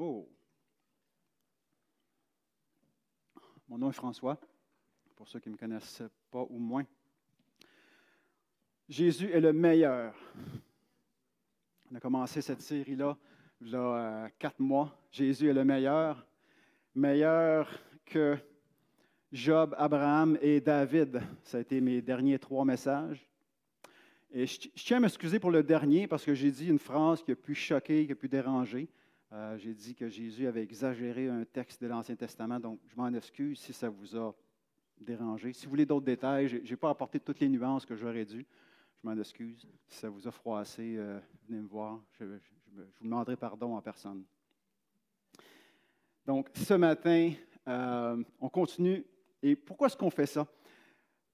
Oh, mon nom est François, pour ceux qui ne me connaissent pas ou moins. Jésus est le meilleur. On a commencé cette série-là il y a 4 mois. Jésus est le meilleur, meilleur que Job, Abraham et David. Ça a été mes derniers 3 messages. Et je tiens à m'excuser pour le dernier parce que j'ai dit une phrase qui a pu choquer, qui a pu déranger. J'ai dit que Jésus avait exagéré un texte de l'Ancien Testament, donc je m'en excuse si ça vous a dérangé. Si vous voulez d'autres détails, je n'ai pas apporté toutes les nuances que j'aurais dû. Je m'en excuse. Si ça vous a froissé, venez me voir. Je vous demanderai pardon en personne. Donc, ce matin, on continue. Et pourquoi est-ce qu'on fait ça?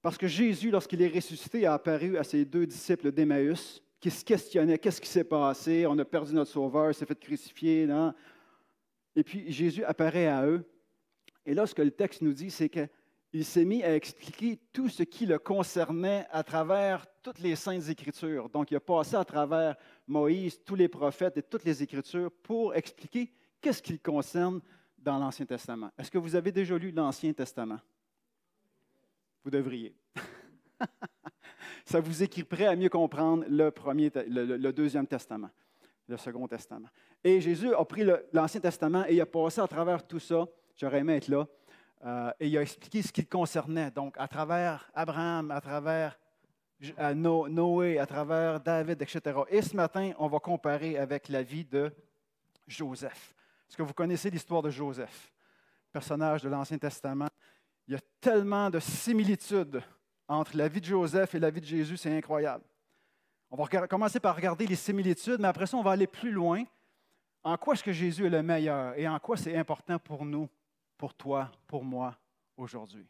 Parce que Jésus, lorsqu'il est ressuscité, a apparu à ses 2 disciples d'Emmaüs qui se questionnaient, qu'est-ce qui s'est passé? On a perdu notre Sauveur, il s'est fait crucifier. Non? Et puis Jésus apparaît à eux. Et là, ce que le texte nous dit, c'est qu'il s'est mis à expliquer tout ce qui le concernait à travers toutes les Saintes Écritures. Donc, il a passé à travers Moïse, tous les prophètes et toutes les Écritures pour expliquer qu'est-ce qui le concerne dans l'Ancien Testament. Est-ce que vous avez déjà lu l'Ancien Testament? Vous devriez. Ça vous équiperait à mieux comprendre le Deuxième Testament, le Second Testament. Et Jésus a pris l'Ancien Testament et il a passé à travers tout ça. J'aurais aimé être là. Et il a expliqué ce qui le concernait. Donc, à travers Abraham, à travers Noé, à travers David, etc. Et ce matin, on va comparer avec la vie de Joseph. Est-ce que vous connaissez l'histoire de Joseph, personnage de l'Ancien Testament? Il y a tellement de similitudes entre la vie de Joseph et la vie de Jésus, c'est incroyable. On va commencer par regarder les similitudes, mais après ça, on va aller plus loin. En quoi est-ce que Jésus est le meilleur et en quoi c'est important pour nous, pour toi, pour moi, aujourd'hui?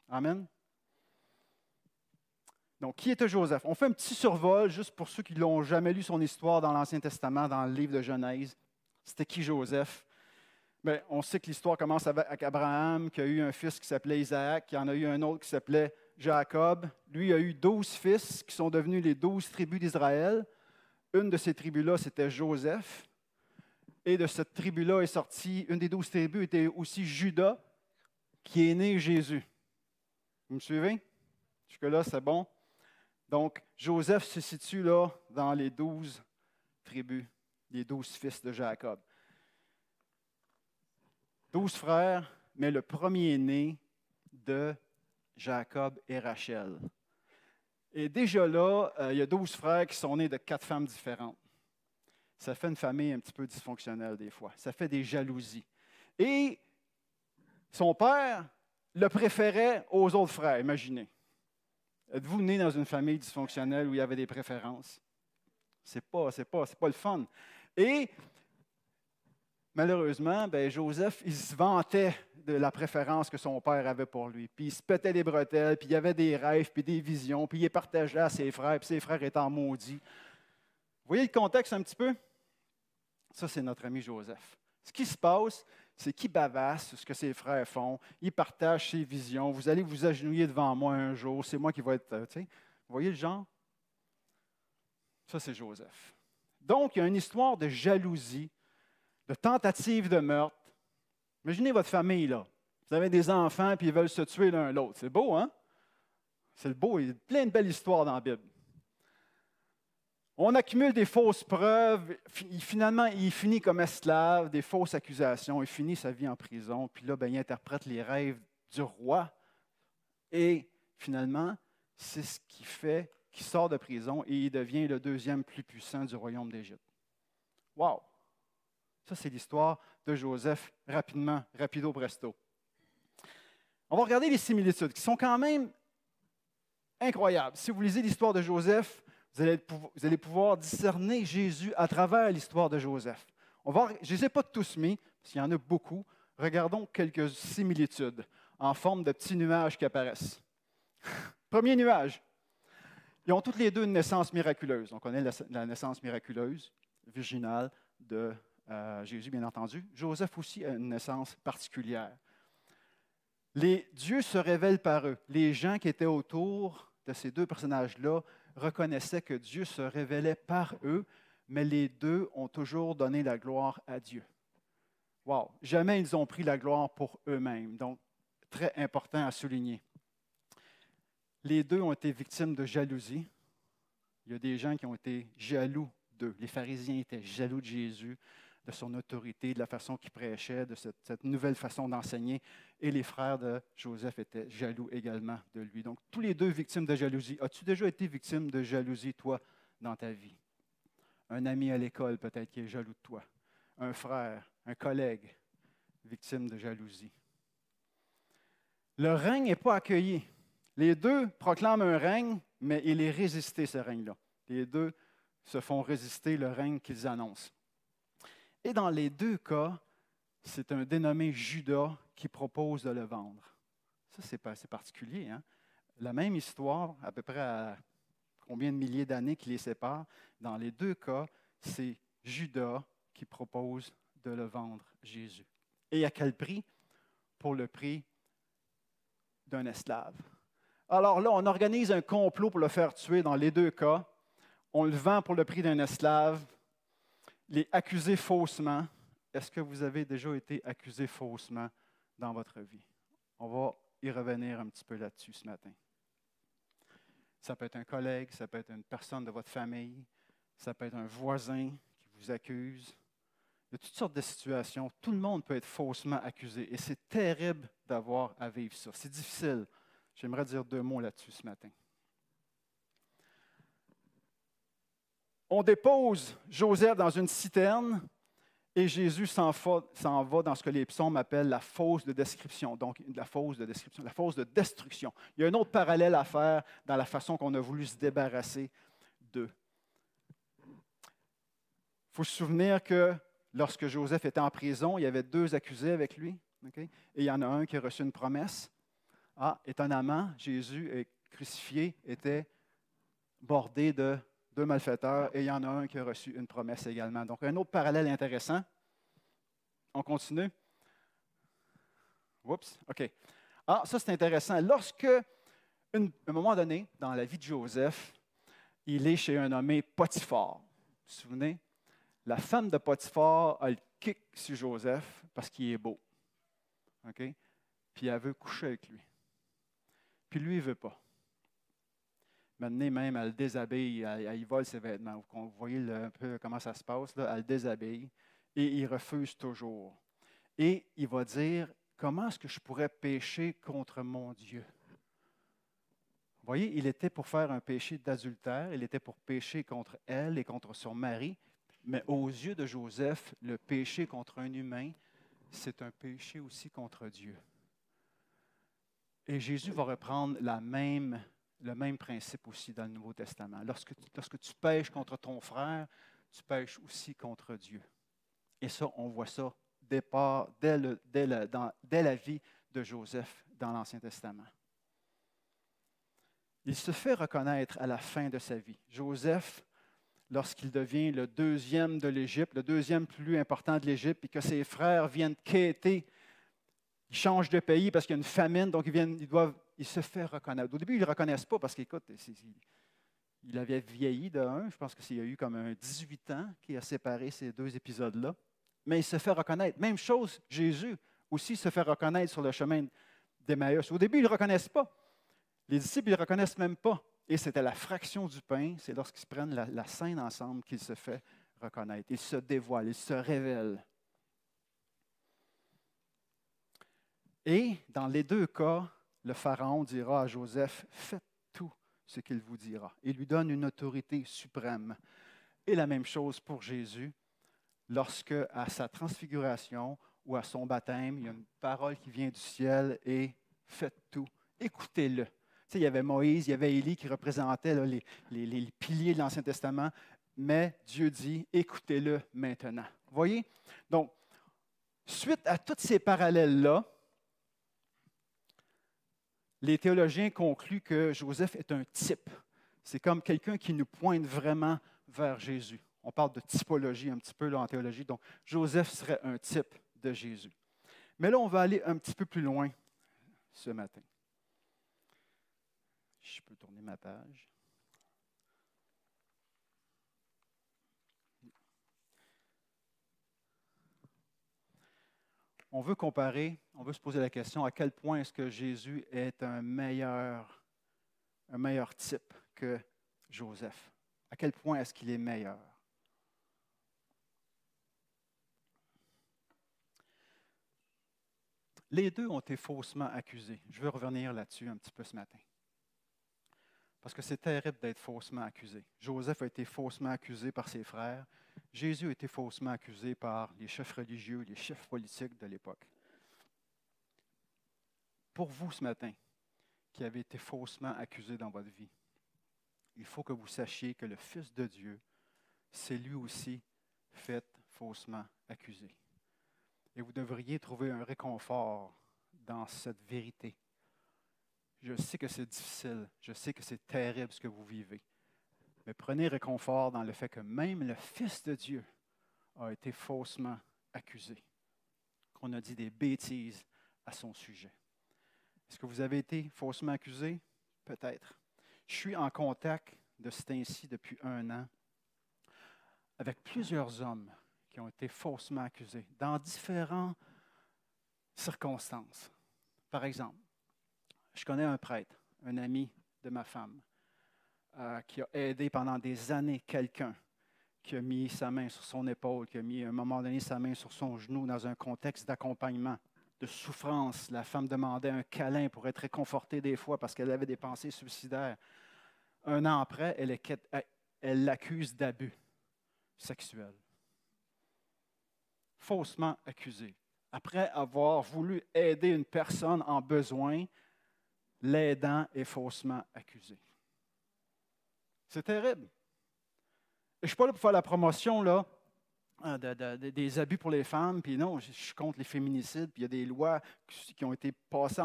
Amen? Donc, qui était Joseph? On fait un petit survol, juste pour ceux qui n'ont jamais lu son histoire dans l'Ancien Testament, dans le livre de Genèse. C'était qui Joseph? Bien, on sait que l'histoire commence avec Abraham, qui a eu un fils qui s'appelait Isaac, qui en a eu un autre qui s'appelait Jacob. Lui a eu 12 fils qui sont devenus les 12 tribus d'Israël. Une de ces tribus-là, c'était Joseph. Et de cette tribu-là est sorti, une des 12 tribus était aussi Judas, qui est né Jésus. Vous me suivez? Jusque-là, c'est bon? Donc, Joseph se situe là dans les 12 tribus, les 12 fils de Jacob. 12 frères, mais le premier-né de Jacob et Rachel. Et déjà là, il y a 12 frères qui sont nés de 4 femmes différentes. Ça fait une famille un petit peu dysfonctionnelle des fois. Ça fait des jalousies. Et son père le préférait aux autres frères, imaginez. Êtes-vous né dans une famille dysfonctionnelle où il y avait des préférences? C'est pas le fun. Et malheureusement, Joseph, il se vantait de la préférence que son père avait pour lui. Puis il se pétait les bretelles, puis il avait des rêves, puis des visions, puis il les partageait à ses frères, puis ses frères étant maudits. Vous voyez le contexte un petit peu? Ça, c'est notre ami Joseph. Ce qui se passe, c'est qu'il bavasse ce que ses frères font. Il partage ses visions. Vous allez vous agenouiller devant moi un jour. C'est moi qui vais être... Vous voyez le genre? Ça, c'est Joseph. Donc, il y a une histoire de jalousie, de tentative de meurtre. Imaginez votre famille, là. Vous avez des enfants, puis ils veulent se tuer l'un l'autre. C'est beau, hein? C'est beau. Il y a plein de belles histoires dans la Bible. On accumule des fausses preuves. Finalement, il finit comme esclave, des fausses accusations. Il finit sa vie en prison. Puis là, il interprète les rêves du roi. Et finalement, c'est ce qui fait qu'il sort de prison et il devient le 2e plus puissant du royaume d'Égypte. Wow! Ça, c'est l'histoire de Joseph, rapidement, rapido presto. On va regarder les similitudes qui sont quand même incroyables. Si vous lisez l'histoire de Joseph, vous allez pouvoir discerner Jésus à travers l'histoire de Joseph. Je ne les ai pas tous mis, parce qu'il y en a beaucoup. Regardons quelques similitudes en forme de petits nuages qui apparaissent. Premier nuage. Ils ont toutes les deux une naissance miraculeuse. On connaît la naissance miraculeuse, virginale, de Jésus, bien entendu. Joseph aussi a une naissance particulière. Dieu se révèle par eux. Les gens qui étaient autour de ces deux personnages-là reconnaissaient que Dieu se révélait par eux, mais les deux ont toujours donné la gloire à Dieu. Wow! Jamais ils ont pris la gloire pour eux-mêmes. Donc, très important à souligner. Les deux ont été victimes de jalousie. Il y a des gens qui ont été jaloux d'eux. Les pharisiens étaient jaloux de Jésus, de son autorité, de la façon qu'il prêchait, de cette nouvelle façon d'enseigner. Et les frères de Joseph étaient jaloux également de lui. Donc, tous les deux victimes de jalousie. As-tu déjà été victime de jalousie, toi, dans ta vie? Un ami à l'école, peut-être, qui est jaloux de toi. Un frère, un collègue, victime de jalousie. Le règne n'est pas accueilli. Les deux proclament un règne, mais il est résisté, ce règne-là. Les deux se font résister le règne qu'ils annoncent. Et dans les deux cas, c'est un dénommé Judas qui propose de le vendre. Ça, c'est particulier, hein? La même histoire, à peu près à combien de milliers d'années qui les séparent. Dans les deux cas, c'est Judas qui propose de le vendre, Jésus. Et à quel prix? Pour le prix d'un esclave. Alors là, on organise un complot pour le faire tuer dans les deux cas. On le vend pour le prix d'un esclave. Il est accusé faussement. Est-ce que vous avez déjà été accusé faussement dans votre vie? On va y revenir un petit peu là-dessus ce matin. Ça peut être un collègue, ça peut être une personne de votre famille, ça peut être un voisin qui vous accuse. Il y a toutes sortes de situations. Tout le monde peut être faussement accusé et c'est terrible d'avoir à vivre ça. C'est difficile. J'aimerais dire 2 mots là-dessus ce matin. On dépose Joseph dans une citerne et Jésus s'en va dans ce que les psaumes appellent la fosse de description. Donc, la fosse de destruction. Il y a un autre parallèle à faire dans la façon qu'on a voulu se débarrasser d'eux. Il faut se souvenir que lorsque Joseph était en prison, il y avait 2 accusés avec lui. Okay? Et il y en a un qui a reçu une promesse. Étonnamment, Jésus est crucifié, était bordé de 2 malfaiteurs, et il y en a un qui a reçu une promesse également. Donc, un autre parallèle intéressant. On continue. Oups, OK. Ça, c'est intéressant. Lorsque, à un moment donné, dans la vie de Joseph, il est chez un nommé Potiphar. Vous vous souvenez? La femme de Potiphar a le kick sur Joseph parce qu'il est beau. OK? Puis elle veut coucher avec lui. Puis lui, il ne veut pas. Maintenant, même, elle le déshabille, elle y vole ses vêtements. Vous voyez un peu comment ça se passe, là? Elle le déshabille et il refuse toujours. Et il va dire, comment est-ce que je pourrais pécher contre mon Dieu? Vous voyez, il était pour faire un péché d'adultère, il était pour pécher contre elle et contre son mari, mais aux yeux de Joseph, le péché contre un humain, c'est un péché aussi contre Dieu. Et Jésus va reprendre le même principe aussi dans le Nouveau Testament. Lorsque tu pêches contre ton frère, tu pêches aussi contre Dieu. Et ça, on voit ça dès la vie de Joseph dans l'Ancien Testament. Il se fait reconnaître à la fin de sa vie. Joseph, lorsqu'il devient le 2e de l'Égypte, le 2e plus important de l'Égypte, et que ses frères viennent quêter, ils changent de pays parce qu'il y a une famine, donc il se fait reconnaître. Au début, ils ne le reconnaissent pas parce qu'écoute, il avait vieilli de un. Je pense qu'il y a eu comme un 18 ans qui a séparé ces 2 épisodes-là. Mais il se fait reconnaître. Même chose, Jésus aussi se fait reconnaître sur le chemin d'Emmaüs. Au début, ils ne le reconnaissent pas. Les disciples, ils ne le reconnaissent même pas. Et c'était la fraction du pain, c'est lorsqu'ils prennent la scène ensemble qu'il se fait reconnaître. Il se dévoile, il se révèle. Et dans les 2 cas, le Pharaon dira à Joseph, faites tout ce qu'il vous dira. Il lui donne une autorité suprême. Et la même chose pour Jésus, lorsque à sa transfiguration ou à son baptême, il y a une parole qui vient du ciel et faites tout, écoutez-le. Tu sais, il y avait Moïse, il y avait Élie qui représentaient là, les piliers de l'Ancien Testament, mais Dieu dit, écoutez-le maintenant. Vous voyez? Donc, suite à tous ces parallèles-là, les théologiens concluent que Joseph est un type. C'est comme quelqu'un qui nous pointe vraiment vers Jésus. On parle de typologie un petit peu là, en théologie. Donc, Joseph serait un type de Jésus. Mais là, on va aller un petit peu plus loin ce matin. Je peux tourner ma page. On veut comparer, on veut se poser la question à quel point est-ce que Jésus est un meilleur type que Joseph? À quel point est-ce qu'il est meilleur? Les deux ont été faussement accusés. Je veux revenir là-dessus un petit peu ce matin. Parce que c'est terrible d'être faussement accusé. Joseph a été faussement accusé par ses frères. Jésus a été faussement accusé par les chefs religieux, les chefs politiques de l'époque. Pour vous ce matin, qui avez été faussement accusé dans votre vie, il faut que vous sachiez que le Fils de Dieu s'est lui aussi fait faussement accusé. Et vous devriez trouver un réconfort dans cette vérité. Je sais que c'est difficile, je sais que c'est terrible ce que vous vivez, mais prenez réconfort dans le fait que même le Fils de Dieu a été faussement accusé, qu'on a dit des bêtises à son sujet. Est-ce que vous avez été faussement accusé? Peut-être. Je suis en contact de ce temps-ci depuis 1 an avec plusieurs hommes qui ont été faussement accusés dans différentes circonstances. Par exemple, je connais un prêtre, un ami de ma femme, qui a aidé pendant des années quelqu'un qui a mis sa main sur son épaule, qui a mis à un moment donné sa main sur son genou dans un contexte d'accompagnement, de souffrance. La femme demandait un câlin pour être réconfortée des fois parce qu'elle avait des pensées suicidaires. 1 an après, elle l'accuse d'abus sexuel. Faussement accusée. Après avoir voulu aider une personne en besoin, l'aidant est faussement accusé. C'est terrible. Je ne suis pas là pour faire la promotion là, des abus pour les femmes, puis non, je suis contre les féminicides, puis il y a des lois qui ont été passées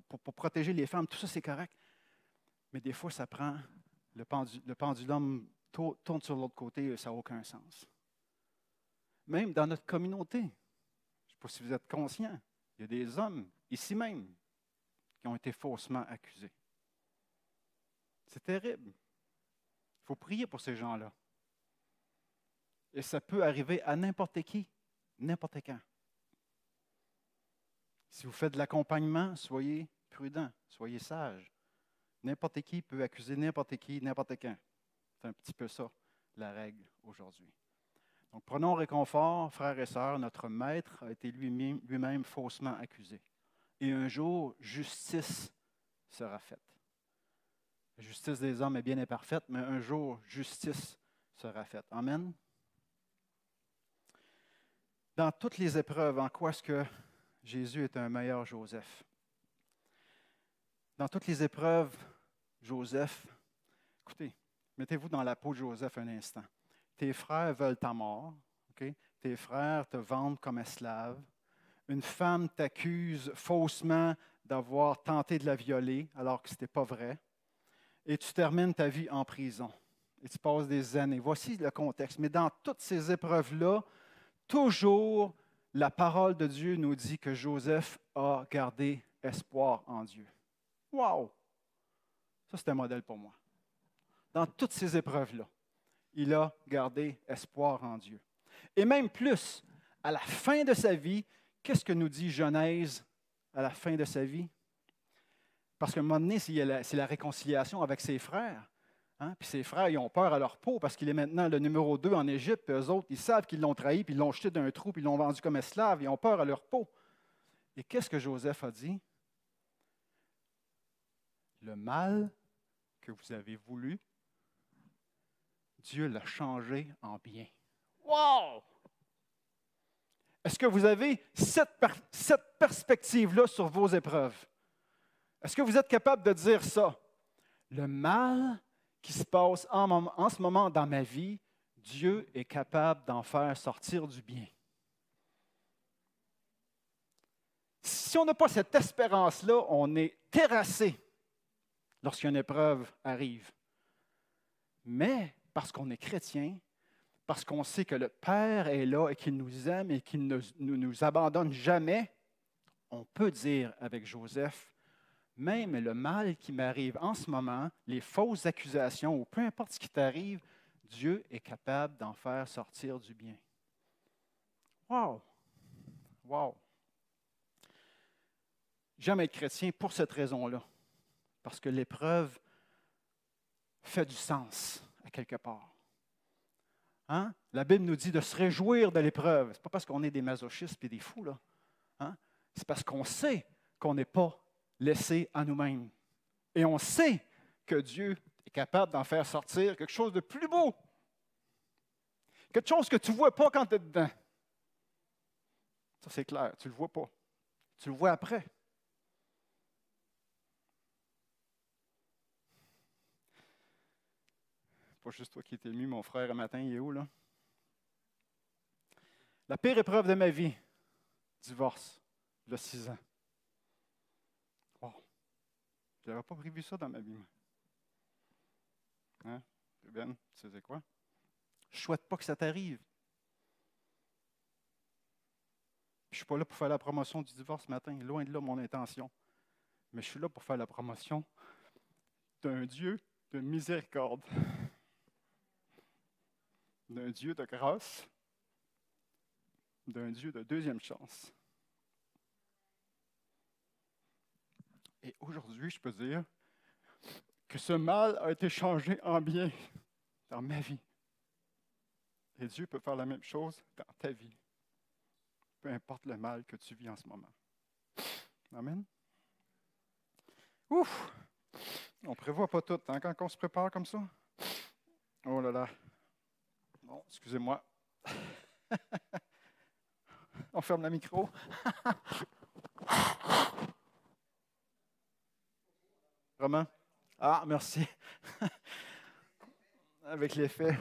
pour protéger les femmes, tout ça c'est correct. Mais des fois, ça prend, le pendulum tourne sur l'autre côté, ça n'a aucun sens. Même dans notre communauté, je ne sais pas si vous êtes conscients, il y a des hommes, ici même, qui ont été faussement accusés. C'est terrible. Il faut prier pour ces gens-là. Et ça peut arriver à n'importe qui, n'importe quand. Si vous faites de l'accompagnement, soyez prudent, soyez sage. N'importe qui peut accuser n'importe qui, n'importe quand. C'est un petit peu ça, la règle aujourd'hui. Donc, prenons réconfort, frères et sœurs, notre maître a été lui-même faussement accusé. Et un jour, justice sera faite. La justice des hommes est bien imparfaite, mais un jour, justice sera faite. Amen. Dans toutes les épreuves, en quoi est-ce que Jésus est un meilleur Joseph? Dans toutes les épreuves, Joseph, écoutez, mettez-vous dans la peau de Joseph un instant. Tes frères veulent ta mort, okay? Tes frères te vendent comme esclave. Une femme t'accuse faussement d'avoir tenté de la violer alors que ce n'était pas vrai. Et tu termines ta vie en prison. Et tu passes des années. Voici le contexte. Mais dans toutes ces épreuves-là, toujours, la parole de Dieu nous dit que Joseph a gardé espoir en Dieu. Wow! Ça, c'est un modèle pour moi. Dans toutes ces épreuves-là, il a gardé espoir en Dieu. Et même plus, à la fin de sa vie, qu'est-ce que nous dit Genèse à la fin de sa vie? Parce qu'à un moment donné, c'est la réconciliation avec ses frères. Hein? Puis ses frères, ils ont peur à leur peau parce qu'il est maintenant le numéro 2 en Égypte. Puis eux autres, ils savent qu'ils l'ont trahi, puis ils l'ont jeté d'un trou, puis ils l'ont vendu comme esclave. Ils ont peur à leur peau. Et qu'est-ce que Joseph a dit? Le mal que vous avez voulu, Dieu l'a changé en bien. Wow! Est-ce que vous avez cette perspective-là sur vos épreuves? Est-ce que vous êtes capable de dire ça? Le mal qui se passe en ce moment dans ma vie, Dieu est capable d'en faire sortir du bien. Si on n'a pas cette espérance-là, on est terrassé lorsqu'une épreuve arrive. Mais parce qu'on est chrétien, parce qu'on sait que le Père est là et qu'il nous aime et qu'il ne nous abandonne jamais, on peut dire avec Joseph, même le mal qui m'arrive en ce moment, les fausses accusations ou peu importe ce qui t'arrive, Dieu est capable d'en faire sortir du bien. Wow! Wow! J'aime être chrétien pour cette raison-là. Parce que l'épreuve fait du sens à quelque part. Hein? La Bible nous dit de se réjouir de l'épreuve. Ce n'est pas parce qu'on est des masochistes et des fous, là. Hein? C'est parce qu'on sait qu'on n'est pas laissé à nous-mêmes. Et on sait que Dieu est capable d'en faire sortir quelque chose de plus beau. Quelque chose que tu ne vois pas quand tu es dedans. Ça, c'est clair, tu ne le vois pas. Tu le vois après. Pas juste toi qui es ému, mon frère, un matin, il est où, là? La pire épreuve de ma vie, divorce, il y a 6 ans. Wow. Je n'avais pas prévu ça dans ma vie. Hein? Ben, tu sais quoi? Je ne souhaite pas que ça t'arrive. Je ne suis pas là pour faire la promotion du divorce ce matin, loin de là mon intention. Mais je suis là pour faire la promotion d'un Dieu de miséricorde, d'un Dieu de grâce, d'un Dieu de deuxième chance. Et aujourd'hui, je peux dire que ce mal a été changé en bien dans ma vie. Et Dieu peut faire la même chose dans ta vie, peu importe le mal que tu vis en ce moment. Amen. Ouf! On ne prévoit pas tout, hein, quand on se prépare comme ça. Oh là là. Bon, excusez-moi. On ferme le micro. Vraiment? Ah, merci. Avec l'effet.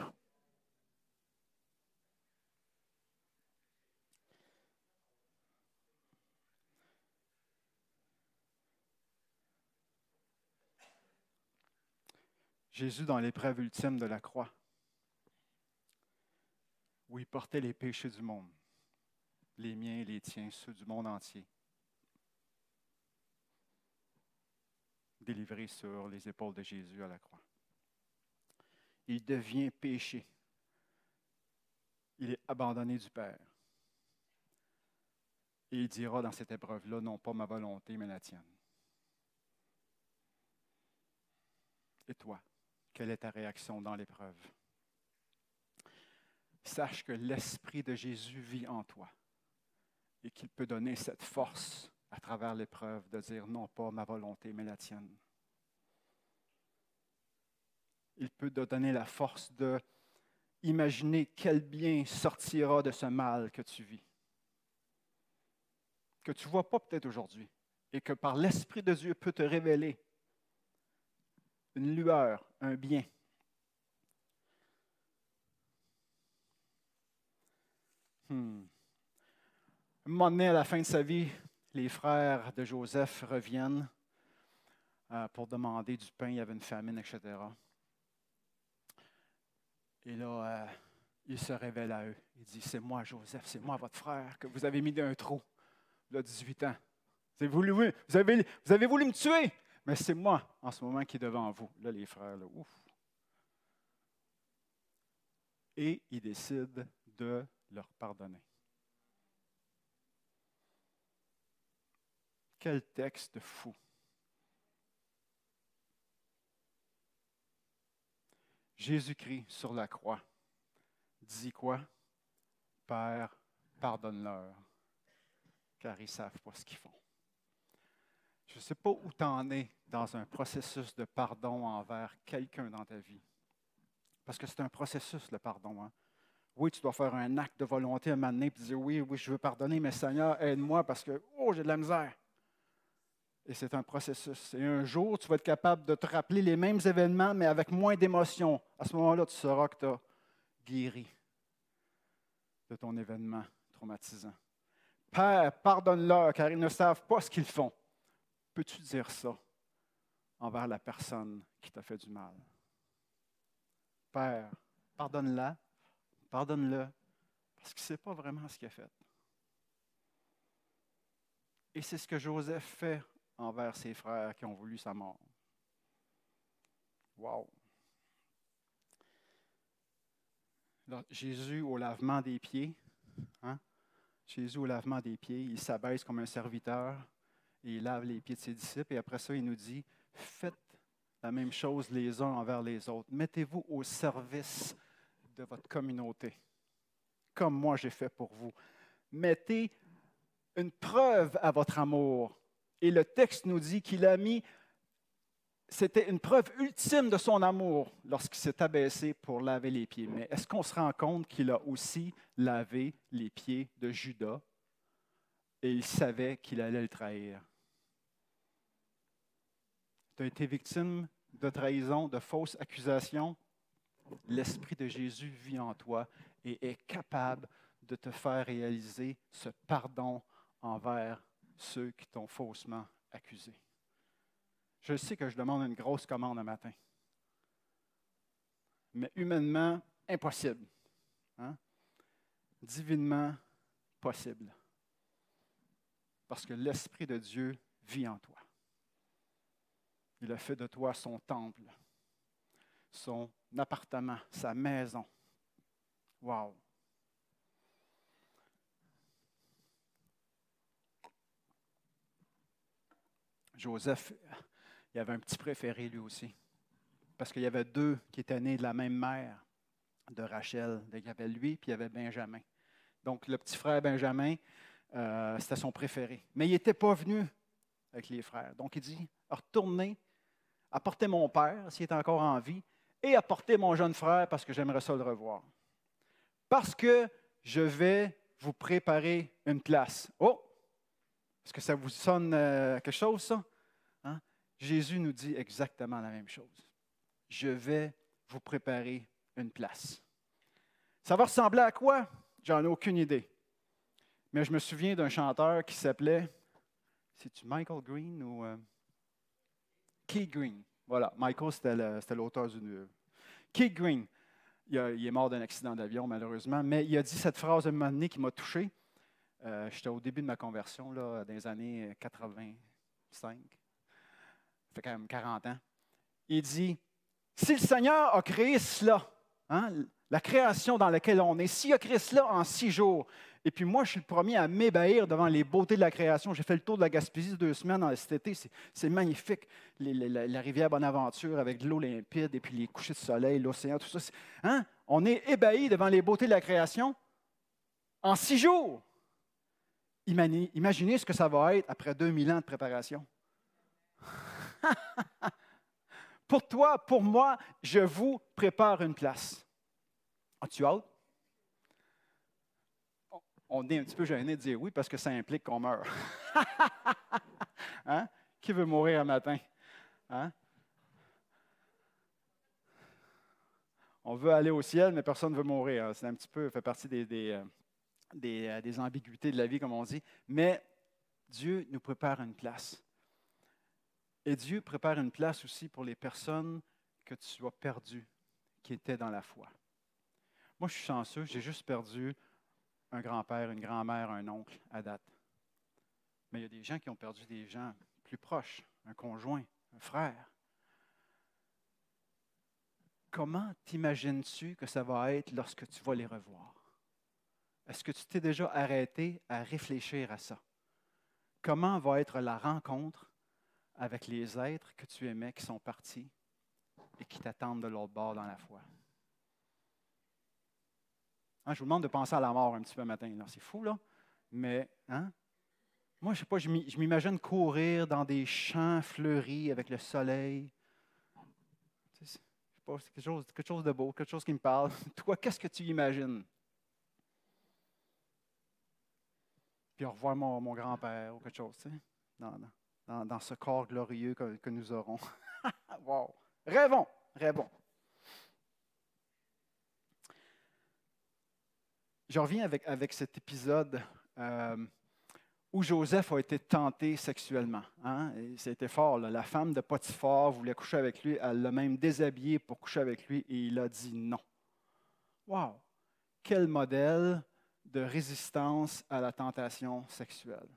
Jésus dans l'épreuve ultime de la croix, où il portait les péchés du monde, les miens, les tiens, ceux du monde entier, délivrés sur les épaules de Jésus à la croix. Il devient péché. Il est abandonné du Père. Et il dira dans cette épreuve-là, non pas ma volonté, mais la tienne. Et toi, quelle est ta réaction dans l'épreuve? Sache que l'Esprit de Jésus vit en toi et qu'il peut donner cette force à travers l'épreuve de dire non pas ma volonté, mais la tienne. Il peut te donner la force de imaginer quel bien sortira de ce mal que tu vis, que tu ne vois pas peut-être aujourd'hui, et que par l'Esprit de Dieu peut te révéler une lueur, un bien. Un moment donné, à la fin de sa vie, les frères de Joseph reviennent pour demander du pain. Il y avait une famine, etc. Et là, il se révèle à eux. Il dit, c'est moi, Joseph, c'est moi, votre frère, que vous avez mis dans un trou, il a 18 ans. Vous avez voulu me tuer, mais c'est moi, en ce moment, qui est devant vous. Là, les frères, là, ouf. Et il décide de leur pardonner. Quel texte fou! Jésus-Christ sur la croix dit quoi? Père, pardonne-leur, car ils ne savent pas ce qu'ils font. Je ne sais pas où tu en es dans un processus de pardon envers quelqu'un dans ta vie. Parce que c'est un processus, le pardon. Hein? Oui, tu dois faire un acte de volonté à un moment donné et dire oui, je veux pardonner, mais Seigneur, aide-moi parce que j'ai de la misère. Et c'est un processus. Et un jour, tu vas être capable de te rappeler les mêmes événements, mais avec moins d'émotion. À ce moment-là, tu sauras que tu as guéri de ton événement traumatisant. Père, pardonne-leur, car ils ne savent pas ce qu'ils font. Peux-tu dire ça envers la personne qui t'a fait du mal? Père, pardonne-la, pardonne-le, parce qu'il ne sait pas vraiment ce qu'il a fait. Et c'est ce que Joseph fait envers ses frères qui ont voulu sa mort. Wow! Là, Jésus au lavement des pieds, hein? Jésus au lavement des pieds, il s'abaisse comme un serviteur et il lave les pieds de ses disciples. Et après ça, il nous dit, faites la même chose les uns envers les autres. Mettez-vous au service de votre communauté, comme moi j'ai fait pour vous. Mettez une preuve à votre amour. Et le texte nous dit qu'il a mis, c'était une preuve ultime de son amour lorsqu'il s'est abaissé pour laver les pieds. Mais est-ce qu'on se rend compte qu'il a aussi lavé les pieds de Judas et il savait qu'il allait le trahir? Tu as été victime de trahison, de fausses accusations. L'Esprit de Jésus vit en toi et est capable de te faire réaliser ce pardon envers ceux qui t'ont faussement accusé. Je sais que je demande une grosse commande un matin, mais humainement, impossible. Hein? Divinement, possible. Parce que l'Esprit de Dieu vit en toi. Il a fait de toi son temple, son appartement, sa maison. Wow! Joseph, il avait un petit préféré lui aussi. Parce qu'il y avait deux qui étaient nés de la même mère, de Rachel. Il y avait lui, puis il y avait Benjamin. Donc, le petit frère Benjamin, c'était son préféré. Mais il n'était pas venu avec les frères. Donc, il dit, retournez, apportez mon père, s'il est encore en vie, et apportez mon jeune frère, parce que j'aimerais ça le revoir. Parce que je vais vous préparer une place. Oh! Est-ce que ça vous sonne quelque chose, ça? Hein? Jésus nous dit exactement la même chose. Je vais vous préparer une place. Ça va ressembler à quoi? J'en ai aucune idée. Mais je me souviens d'un chanteur qui s'appelait, c'est-tu Michael Green ou Keith Green? Voilà, Michael, c'était l'auteur du... Keith Green, il est mort d'un accident d'avion, malheureusement, mais il a dit cette phrase à un moment donné qui m'a touché. J'étais au début de ma conversion, là, dans les années 85. Ça fait quand même 40 ans. Il dit, si le Seigneur a créé cela, hein, la création dans laquelle on est, s'il a créé cela en 6 jours, et puis moi, je suis le premier à m'ébahir devant les beautés de la création. J'ai fait le tour de la Gaspésie 2 semaines cet été. C'est magnifique. La rivière Bonaventure avec de l'eau limpide, et puis les couchers de soleil, l'océan, tout ça. Hein? On est ébahis devant les beautés de la création en 6 jours. Imaginez ce que ça va être après 2000 ans de préparation. Pour toi, pour moi, je vous prépare une place. As-tu hâte? On est un petit peu gêné de dire oui parce que ça implique qu'on meurt. Hein? Qui veut mourir un matin? Hein? On veut aller au ciel, mais personne ne veut mourir. C'est un petit peu, fait partie des ambiguïtés de la vie, comme on dit. Mais Dieu nous prépare une place. Et Dieu prépare une place aussi pour les personnes que tu as perdues, qui étaient dans la foi. Moi, je suis chanceux, j'ai juste perdu un grand-père, une grand-mère, un oncle à date. Mais il y a des gens qui ont perdu des gens plus proches, un conjoint, un frère. Comment t'imagines-tu que ça va être lorsque tu vas les revoir? Est-ce que tu t'es déjà arrêté à réfléchir à ça? Comment va être la rencontre avec les êtres que tu aimais qui sont partis et qui t'attendent de l'autre bord dans la foi? Hein, je vous demande de penser à la mort un petit peu matin. C'est fou, là. Mais, hein? Moi, je ne sais pas, je m'imagine courir dans des champs fleuris avec le soleil. Je ne sais pas, c'est quelque chose de beau, quelque chose qui me parle. Toi, qu'est-ce que tu imagines? Puis revoir mon grand-père ou quelque chose, tu sais, dans ce corps glorieux que nous aurons. Wow! Rêvons! Rêvons! Je reviens avec cet épisode où Joseph a été tenté sexuellement. Hein? C'était fort. Là. La femme de Potiphar voulait coucher avec lui. Elle l'a même déshabillé pour coucher avec lui et il a dit non. Wow! Quel modèle de résistance à la tentation sexuelle.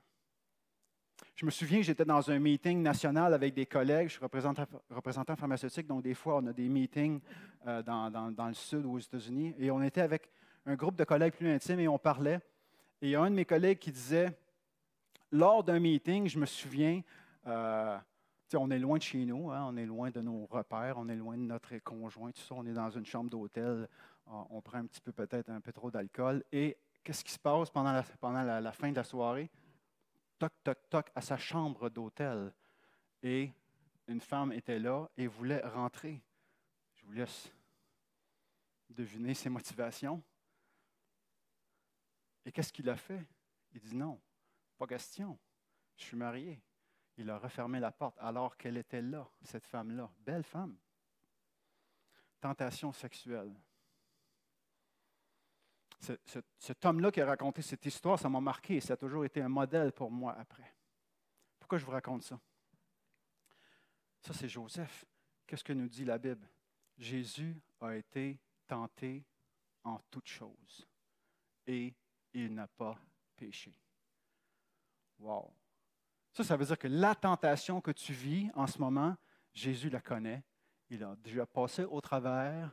Je me souviens, j'étais dans un meeting national avec des collègues. Je suis représentant pharmaceutique, donc des fois, on a des meetings dans le sud ou aux États-Unis. Et on était avec un groupe de collègues plus intimes et on parlait. Et il y a un de mes collègues qui disait, lors d'un meeting, je me souviens, on est loin de chez nous, hein, on est loin de nos repères, on est loin de notre conjoint, tout ça, on est dans une chambre d'hôtel, on prend un petit peu peut-être un peu trop d'alcool. Et qu'est-ce qui se passe pendant la fin de la soirée? Toc, toc, toc, à sa chambre d'hôtel. Et une femme était là et voulait rentrer. Je vous laisse deviner ses motivations. Et qu'est-ce qu'il a fait? Il dit non, pas question, je suis marié. Il a refermé la porte alors qu'elle était là, cette femme-là. Belle femme. Tentation sexuelle. Cet homme-là qui a raconté cette histoire, ça m'a marqué et ça a toujours été un modèle pour moi après. Pourquoi je vous raconte ça? Ça, c'est Joseph. Qu'est-ce que nous dit la Bible? Jésus a été tenté en toutes choses et il n'a pas péché. Wow! Ça veut dire que la tentation que tu vis en ce moment, Jésus la connaît. Il a déjà passé au travers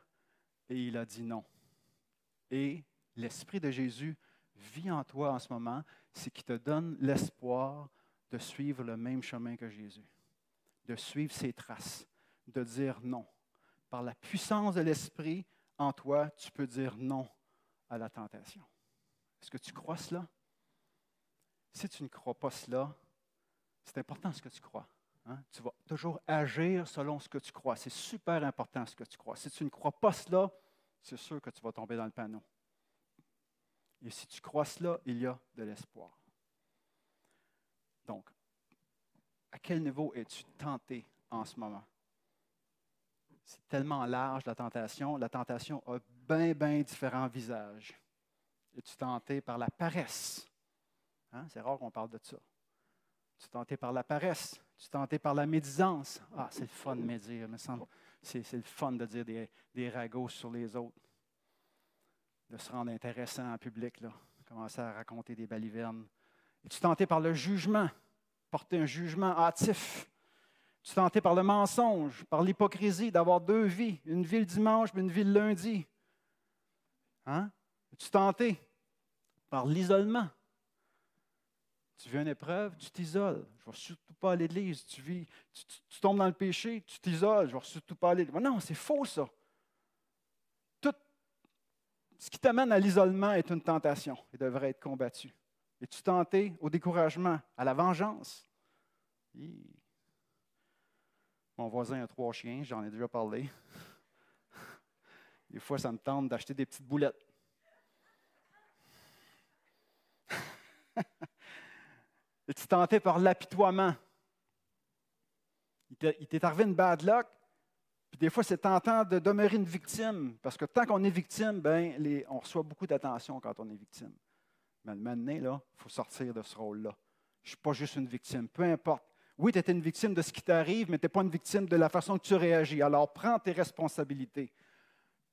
et il a dit non. Et l'Esprit de Jésus vit en toi en ce moment, c'est qu'il te donne l'espoir de suivre le même chemin que Jésus, de suivre ses traces, de dire non. Par la puissance de l'Esprit en toi, tu peux dire non à la tentation. Est-ce que tu crois cela? Si tu ne crois pas cela, c'est important ce que tu crois. Hein? Tu vas toujours agir selon ce que tu crois. C'est super important ce que tu crois. Si tu ne crois pas cela, c'est sûr que tu vas tomber dans le panneau. Et si tu crois cela, il y a de l'espoir. Donc, à quel niveau es-tu tenté en ce moment? C'est tellement large la tentation. La tentation a bien différents visages. Es-tu tenté par la paresse? Hein? C'est rare qu'on parle de ça. Es-tu tenté par la paresse? Es-tu tenté par la médisance? Ah, c'est le fun de médire, me semble. C'est le fun de dire des ragots sur les autres. De se rendre intéressant en public, là. Commencer à raconter des balivernes. Es-tu tenté par le jugement? Porter un jugement hâtif? Es-tu tenté par le mensonge, par l'hypocrisie, d'avoir deux vies, une vie le dimanche et une vie le lundi? Hein? Es-tu tenté par l'isolement? Tu vis une épreuve, tu t'isoles. Je ne vais surtout pas à l'église. Tu tombes dans le péché, tu t'isoles. Je ne vais surtout pas aller. Non, c'est faux ça. Tout ce qui t'amène à l'isolement est une tentation et devrait être combattu. Es-tu tenté au découragement, à la vengeance? Mon voisin a 3 chiens, j'en ai déjà parlé. Des fois, ça me tente d'acheter des petites boulettes. Es-tu tenté par l'apitoiement? Il t'est arrivé une bad luck, puis des fois, c'est tentant de demeurer une victime, parce que tant qu'on est victime, on reçoit beaucoup d'attention quand on est victime. Mais maintenant, il faut sortir de ce rôle-là. Je ne suis pas juste une victime, peu importe. Oui, tu étais une victime de ce qui t'arrive, mais tu n'es pas une victime de la façon que tu réagis. Alors, prends tes responsabilités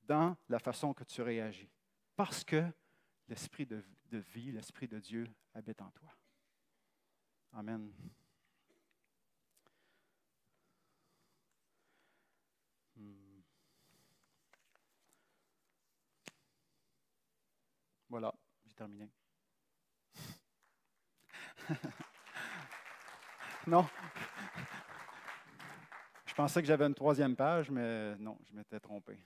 dans la façon que tu réagis, parce que l'esprit de vie, l'esprit de Dieu habite en toi. Amen. Voilà, j'ai terminé. Non. Je pensais que j'avais une 3e page, mais non, je m'étais trompé.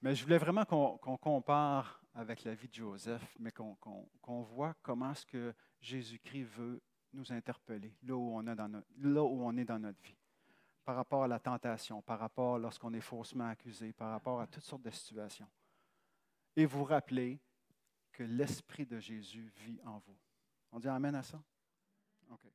Mais je voulais vraiment qu'on compare avec la vie de Joseph, mais qu'on voit comment est-ce que Jésus-Christ veut nous interpeller là où on est dans notre vie, par rapport à la tentation, par rapport lorsqu'on est faussement accusé, par rapport à toutes sortes de situations. Et vous rappelez que l'Esprit de Jésus vit en vous. On dit Amen à ça? OK.